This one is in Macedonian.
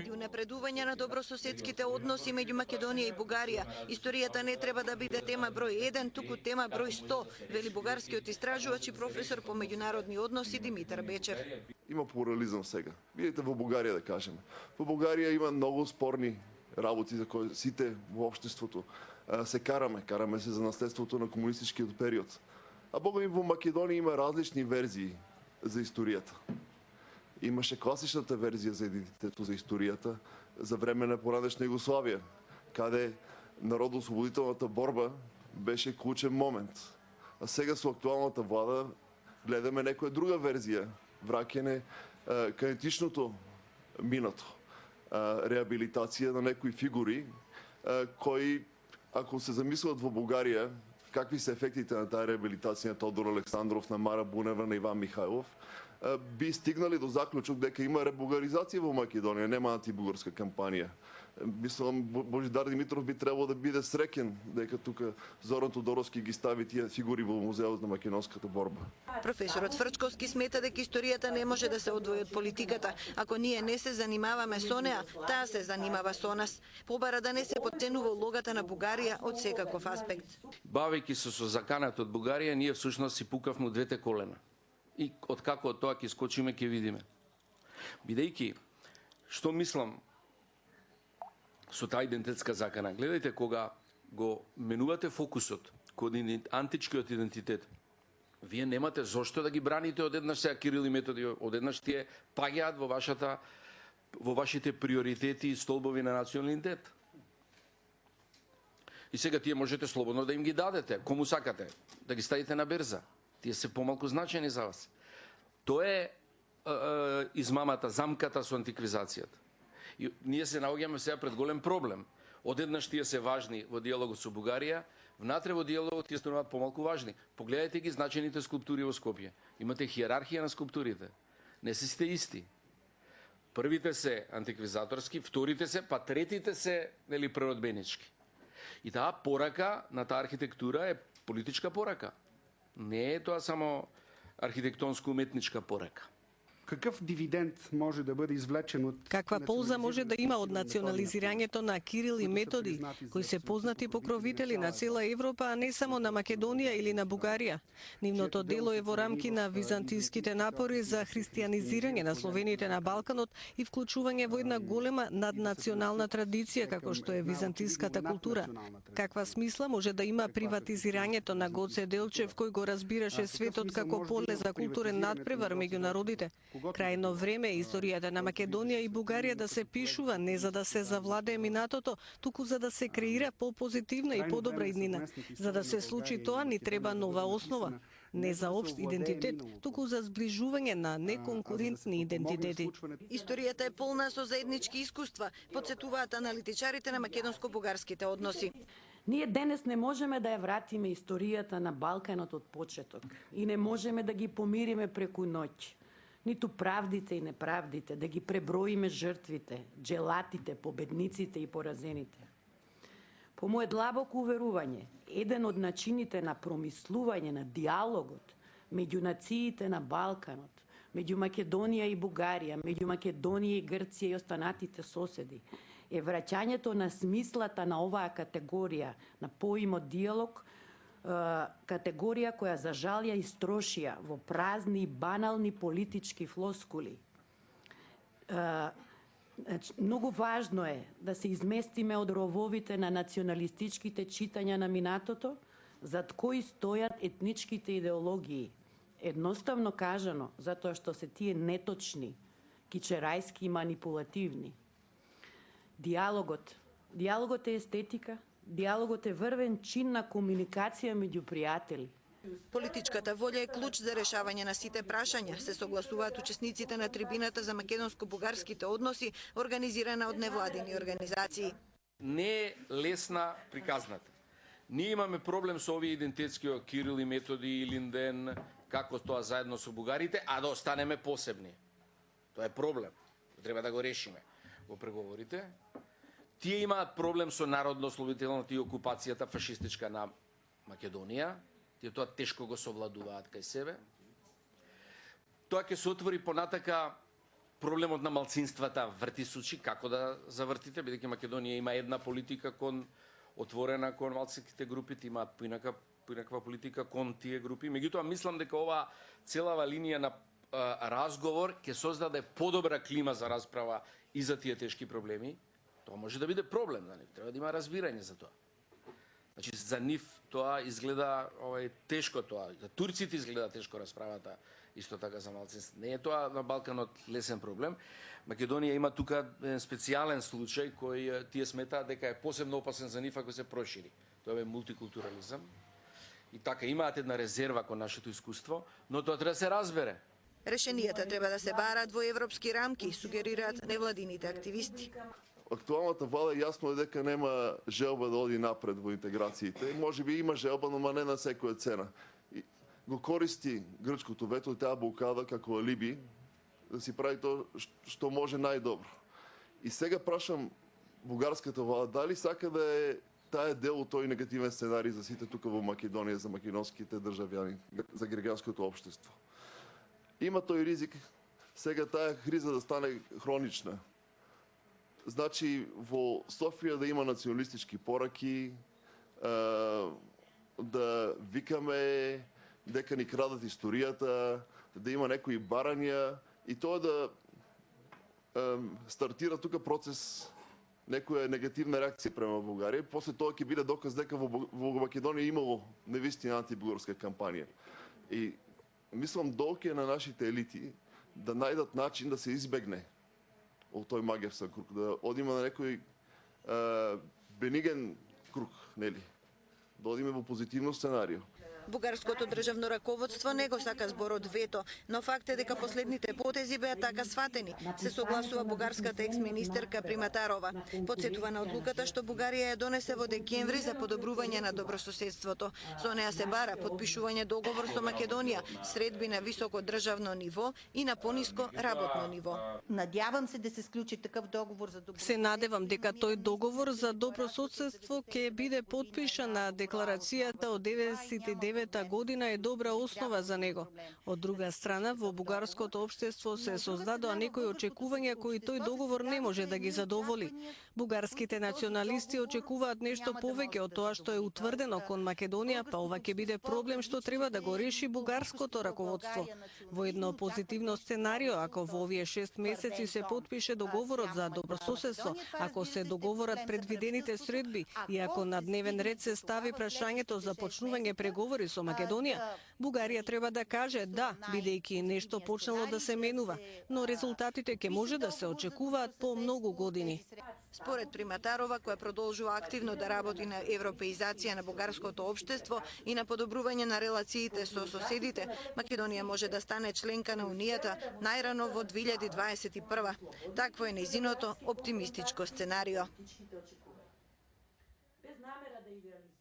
Ради унапредување на добрососедските односи меѓу Македонија и Бугарија, историјата не треба да биде тема број 1, туку тема број 100, вели бугарскиот истражувач и професор по меѓународни односи Димитар Бечев. Има плурализам сега. Видите во Бугарија, да кажеме. Во Бугарија има многу спорни работи за кои сите во општеството се караме се за наследството на комунистичкиот период. А бога ми во Македонија има различни верзии за историјата. Имаше класичната верзија за идентитетот за историјата за време на поранешна Југославија, каде народно-ослободителната борба беше клучен момент. А сега со актуалната влада гледаме некоја друга верзија, враќање кај етичното минато, реабилитација на некои фигури кои, ако се замислат во Бугарија, какви се ефектите на таа реабилитација на Тодор Александров, на Мара Бунева, на Иван Михајлов, би стигнали до заклучок дека има ребулгаризација во Македонија, нема антибугарска кампанија. Мислам, Божидар Димитров би требало да биде среќен дека тука Зоран Тодоровски ги стави тие фигури во музеот на македонската борба. Професорот Фрчковски смета дека историјата не може да се одвои од политиката. Ако ние не се занимаваме со неа, таа се занимава со нас. Побара да не се потценува улогата на Бугарија од секаков аспект. Бавејќи се со заканат од Бугарија, ние всушност си пукавме двете колена. И откако од тоа ќе скочиме, ќе видиме. Бидејќи, што мислам со таа идентитетска закана, гледајте, кога го менувате фокусот кон античкиот идентитет, вие немате зошто да ги браните одеднаш сега Кирил и Методи, одеднаш тие паѓаат во вашите приоритети и столбови на национален идентитет. И сега тие можете слободно да им ги дадете, кому сакате, да ги ставите на берза. Тие се помалку значени за вас. Тоа е измамата, замката со антиквизацијата. И ние се наоѓаме сега пред голем проблем. Одеднаш тие се важни во диалогот со Бугарија, внатре во диалогот тие стануваат помалку важни. Погледајте ги значените скулптури во Скопје. Имате хиерархија на скулптурите. Не се сите исти. Првите се антиквизаторски, вторите се, па третите се преродбенички. И таа порака на таа архитектура е политичка порака. Не е тоа само архитектонско-уметничка порака. Какъв дивиденд може да бъде извлечен от... Каква полза може да има од национализирањето на Кирил и Методи, кои се познати покровители на цела Европа, а не само на Македонија или на Бугарија? Нивното дело е во рамки на византиските напори за христијанизирање на словените на Балканот и вклучување во една голема наднационална традиција како што е византиската култура. Каква смисла може да има приватизирањето на Гоце Делчев, кој го разбираше светот како поле за културен надпревар меѓу народите? Крајно време е историјата на Македонија и Бугарија да се пишува не за да се завладее минатото, туку за да се креира попозитивна и подобра иднина. За да се случи тоа ни треба нова основа. Не за општ идентитет, туку за зближување на неконкурентни идентитети. Историјата е полна со заеднички искуства, потсетуваат аналитичарите на македонско-бугарските односи. Ние денес не можеме да ја вратиме историјата на Балканот од почеток и не можеме да ги помириме преку ноќ. Ниту правдите и неправдите, да ги преброиме жртвите, джелатите, победниците и поразените. По моје длабоко уверување, еден од начините на промислување на диалогот меѓу нациите на Балканот, меѓу Македонија и Бугарија, меѓу Македонија и Грција и останатите соседи, е враќањето на смислата на оваа категорија, на поимот диалог, категорија која за жал ја истрошија во празни и банални политички флоскули. Многу важно е да се изместиме од рововите на националистичките читања на минатото, зад кои стојат етничките идеологии. Едноставно кажано, затоа што се тие неточни, кичерајски и манипулативни. Диалогот е естетика, диалогот е врвен чин на комуникација меѓу пријатели. Политичката волја е клуч за решавање на сите прашања, се согласуваат учесниците на трибината за македонско-бугарските односи, организирана од невладини организации. Не е лесна приказната. Ние имаме проблем со овие идентитетски Кирил и Методи и Линден, како тоа заедно со бугарите, а да останеме посебни. Тоа е проблем. Треба да го решиме во преговорите. Тие имаат проблем со народно-ослободителната и окупацијата фашистичка на Македонија. Тие тоа тешко го совладуваат кај себе. Тоа ќе се отвори понатака проблемот на малцинствата врти сучи како да завртите, бидејќи Македонија има една политика отворена кон малцинските групи, има поинаква политика кон тие групи. Меѓутоа мислам дека ова целава линија на разговор ќе создаде подобра клима за расправа и за тие тешки проблеми. Тоа може да биде проблем за нив, треба да има разбирање за тоа. Значи за нив тоа изгледа тешко тоа. За турците изгледа тешко расправата, исто така за малцинствата. Не е тоа на Балканот лесен проблем. Македонија има тука специјален случај кој тие сметаат дека е посебно опасен за нив ако се прошири. Тоа е мултикултурализам. И така имаат една резерва кон нашето искуство, но тоа треба да се разбере. Решенијата треба да се бараат во европски рамки, сугерираат невладините активисти. Актуалната влада јасно е дека нема желба да оди напред во интеграциите. Може би има желба, но не на секоја цена. И го користи грчкото вето и таа блокада како алиби да си прави тоа што може најдобро. И сега прашам бугарската влада дали сака да е таа дел од тој негативен сценарий за сите тука во Македонија, за македонските државјани, за граѓанското општество. Има тој ризик сега таа криза да стане хронична. Значи, во Софија да има националистички пораки, да викаме дека ни крадат историјата, да има некои барања и тоа да стартира тука процес, некоја негативна реакција према Бугарија. После тоа ќе биде доказ дека во Македонија имало навистина антибугарска кампања. И мислам долг е на нашите елити да најдат начин да се избегне од тој магевски круг, да одиме на некој бениген круг, нели? Да одиме во позитивно сценарио. Бугарското државно раководство не го сака зборот вето, но факт е дека последните потези беа така сватени, се согласува бугарската екс-министерка Приматарова. Потсетува на одлуката што Бугарија ја донесе во декември за подобрување на добрососедството. Со неа се бара подпишување договор со Македонија, средби на високо државно ниво и на пониско работно ниво. Надявам се да се склучи такав договор за добро. Се надевам дека тој договор за добрососедство ќе биде потпишан на декларацијата од 99 година е добра основа за него. Од друга страна, во бугарското општество се создадоа некои очекувања кои тој договор не може да ги задоволи. Бугарските националисти очекуваат нешто повеќе од тоа што е утврдено кон Македонија, па ова ќе биде проблем што треба да го реши бугарското раководство. Во едно позитивно сценарио, ако во овие 6 месеци се потпише договорот за добрососедство, ако се договорат предвидените средби и ако на дневен ред се стави прашањето за почнување преговори со Македонија, Бугарија треба да каже да, бидејќи нешто почнало да се менува, но резултатите ќе може да се очекуваат по многу години. Според Приматарова, која продолжува активно да работи на европеизација на бугарското општество и на подобрување на релациите со соседите, Македонија може да стане членка на Унијата најрано во 2021. Такво е нејзиното оптимистичко сценарио. Без намера да идеализираме.